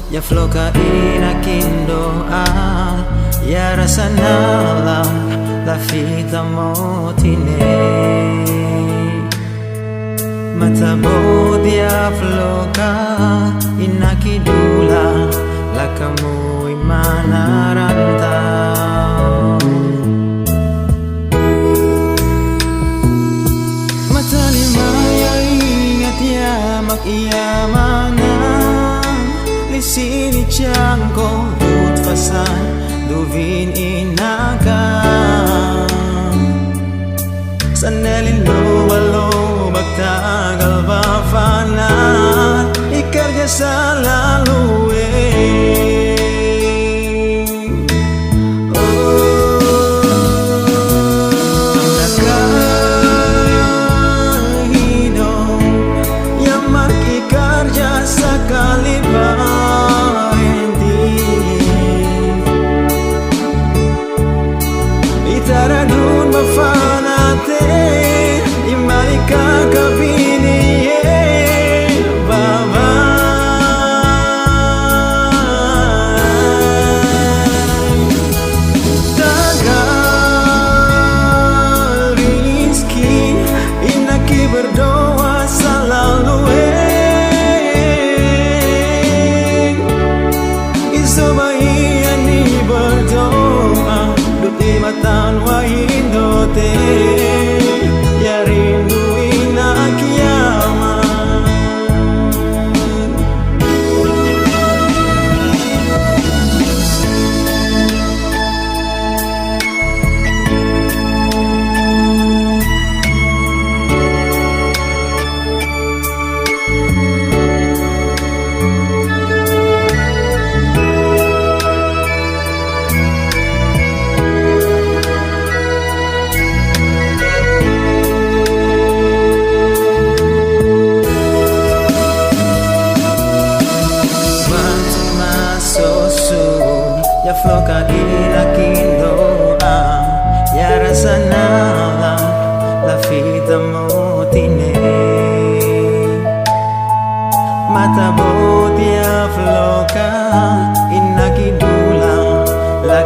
ya floka inakin doa, ya rasana lang la fita mo tine. Matabot ya floka inakidula, la kamu'y manarantaw. Matalimaya ingat ya makiyamana, lisini tiangko dut fasan duvin inakam. Sanelin luwalo magtagal bafana, ikarja sa laluwe. Taradun mafanate imalika kabini baba. Tagal rizki inaki berdoa selalu isobahiani berdoa matan wa hindote ya rinduin akiaman. Ya floka inakin doa, ya rasana lang la fita mo tine. Matabot ya floka inakidula, la